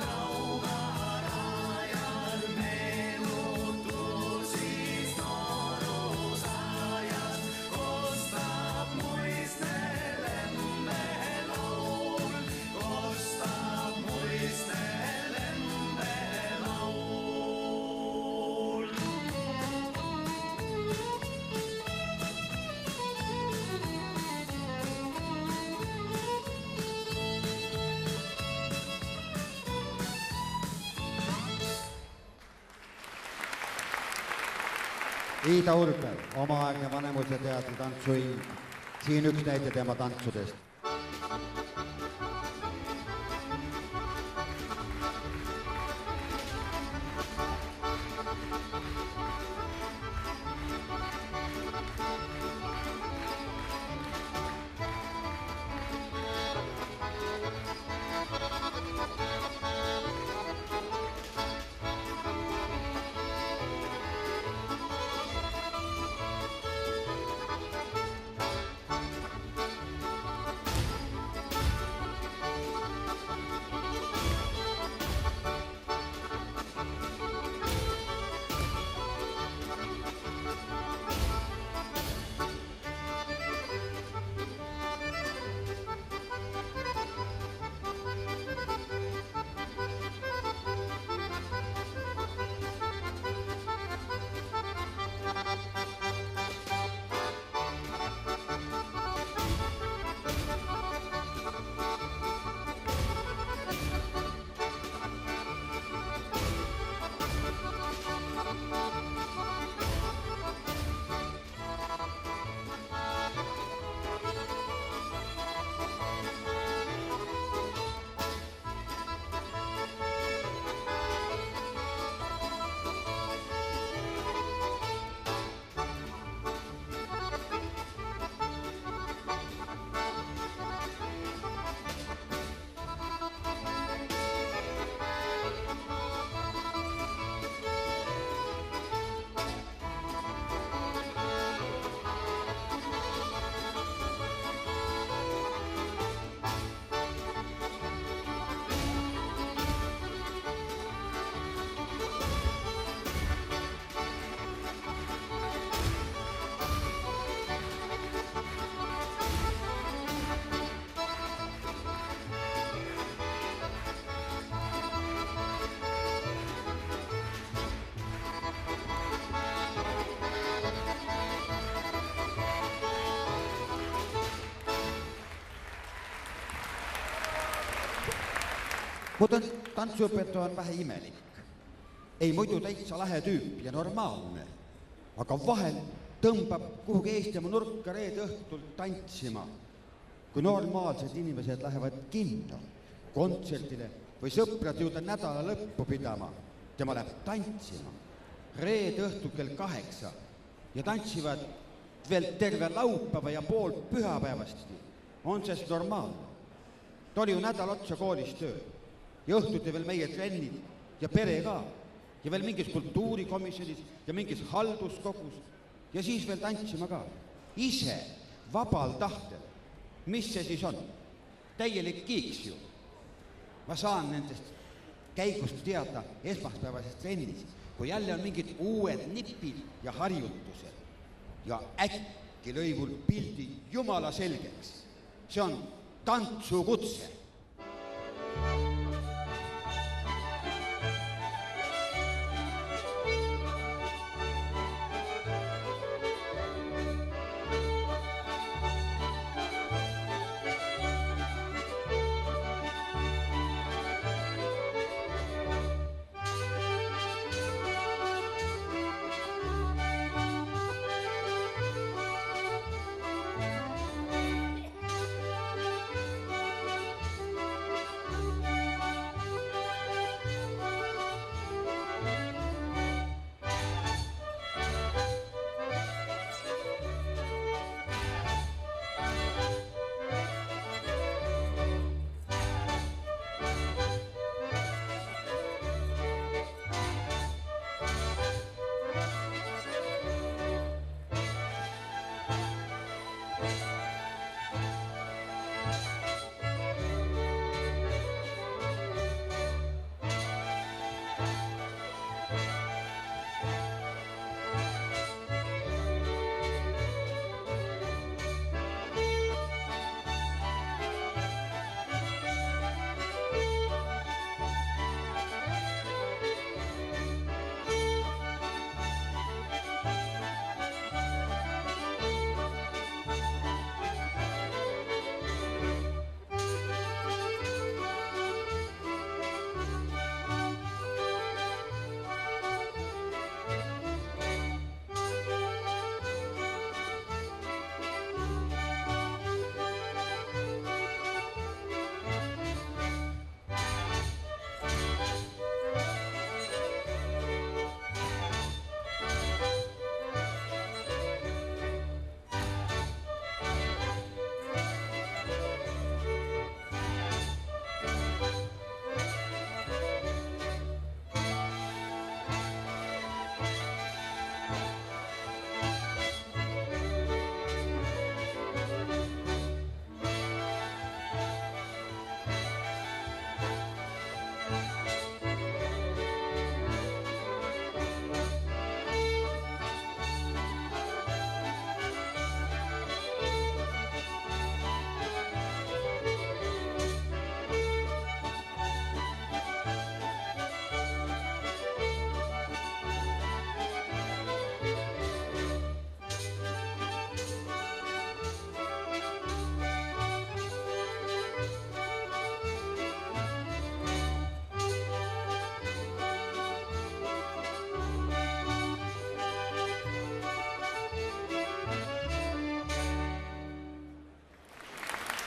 rauga rajal meenutus, siis noorusajas kostab muistelembe laul, kostab muistelembe laul. Iida Urber, omaaegne Vanemuise teatri tantsuhing. Siin üks näide tema tantsudest. Mutta tantsuõpetaja on vähe imelik. Ei muidu täitsa lahe tüüp ja normaalne, aga vahel tõmbab kuhugi Eestimaa nurka reede õhtul tantsima, kui normaalsed inimesed lähevad kinno, kontserdile või sõprad juurde nädala lõppu pidama, tema läheb tantsima reede õhtul kell 8 ja tantsivad veel terve laupäeva ja pool pühapäevasti. On see normaalne? Ta oli ju nädal otsa koolis töö ja õhtuti veel meie trennid ja pere ka ja veel mingis kultuurikomisjonis ja mingis halduskogus ja siis veel tantsima ka. Ise, vabal tahtel. Mis see siis on? Täielik kiiks ju. Ma saan nendest käigust teada esmaspäevasest trennis, kui jälle on mingid uued nipid ja harjutused. Ja äkki lõi mul pildi jumala selgeks. See on tantsukutse.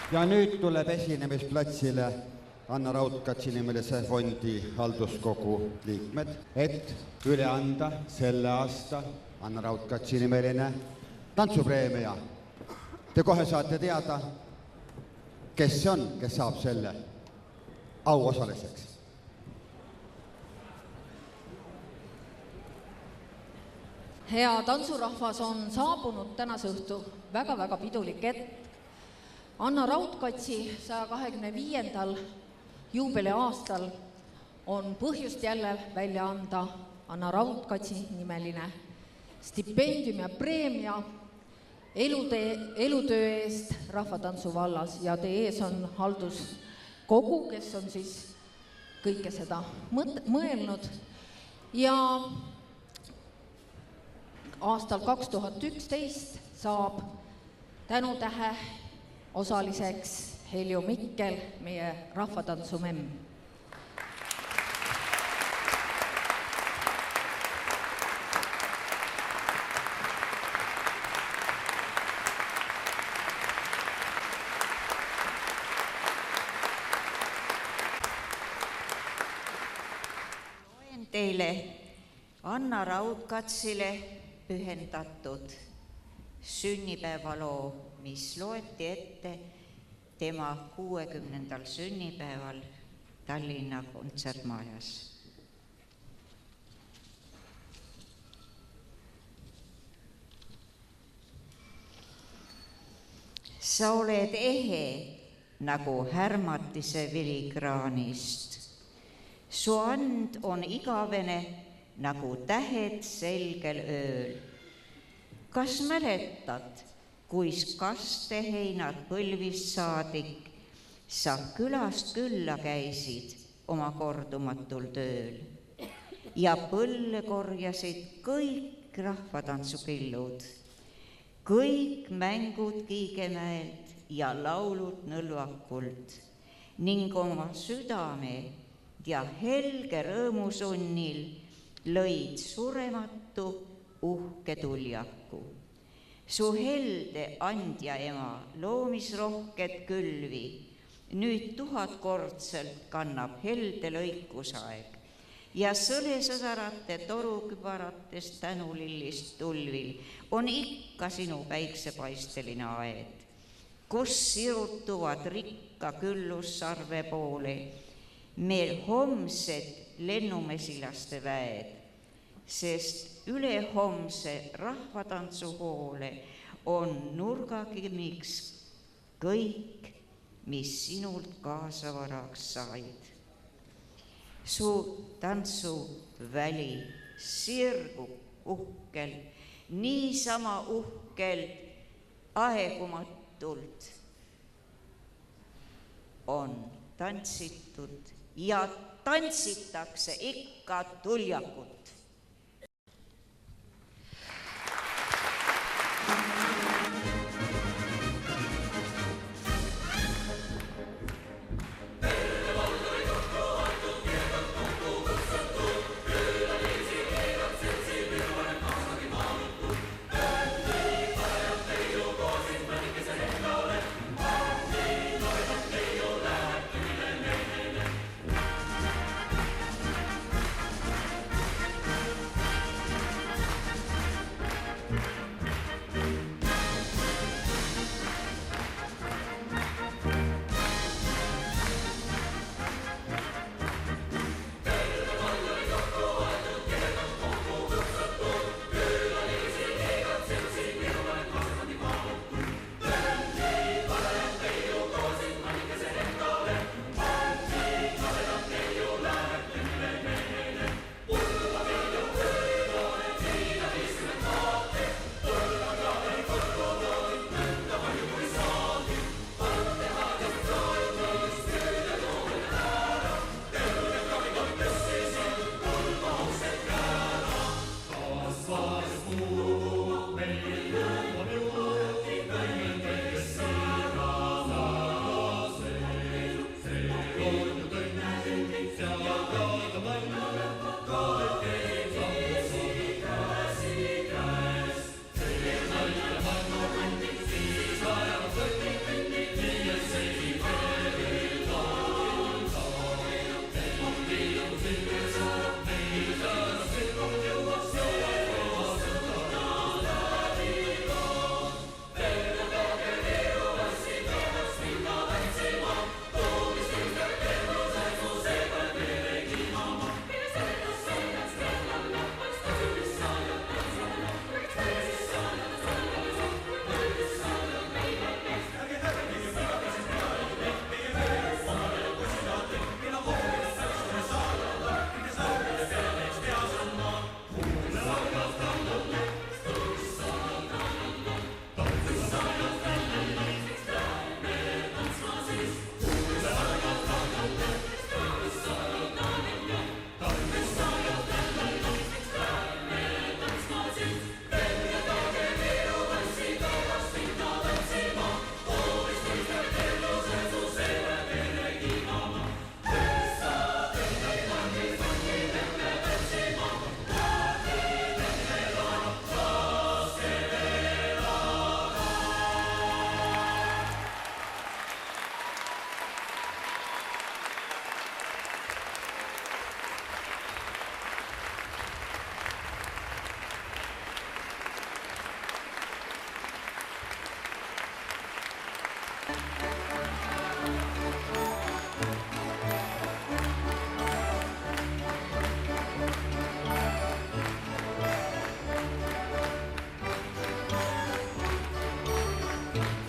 Ja nüüd tuleb esinemisplatsile Anna Raudkatsi nimelise fondi halduskogu liikmed, et üle anda selle aasta Anna Raudkatsi nimeline tantsupreemia. Te kohe saate teada, kes see on, kes saab selle auosaliseks. Hea tantsurahvas, on saabunud tänase õhtu väga-väga pidulik hetk. Anna Raudkatsi 125. juubeliaastal on põhjust jälle välja anda Anna Raudkatsi nimeline stipendium ja preemia elutöö eest rahvatantsu vallas ja teie ees on halduskogu, kes on siis kõike seda mõelnud ja aastal 2011 saab tänutähe osaliseks Heljo Mikkel, meie rahvatantsumemm. teile Anna Raudkatsile pühendatud sünnipäevaloo, mis loeti ette tema 60. sünnipäeval Tallinna kontsertmajas. Sa oled ehe nagu härmatise vilikraanist. Su and on igavene nagu tähed selgel ööl. Kas mäletad, kuis kasteheinad põlvist saadik sa külast külla käisid oma kordumatul tööl ja põlle korjasid kõik rahvatantsupillud, kõik mängud Kiigemäelt ja laulud Nõlvakult ning oma südame ja helge rõõmusunnil lõid surematu uhke tuljaku. Su helde andja ema loomisrohket külvi nüüd 1000-kordselt kannab helde lõikusaeg ja sõlesõsarate torukübaratest tänulillist tulvil on ikka sinu päiksepaisteline aed, kus sirutuvad rikka küllussarve poole meil homsed lennumesilaste väed, sest ülehomse rahvatantsu hoole on nurgakimiks kõik, mis sinult kaasavaraks said. Su tantsuväli sirgub uhkel, niisama uhkel aegumatult on tantsitud ja tantsitakse ikka tuljakut. Thank you.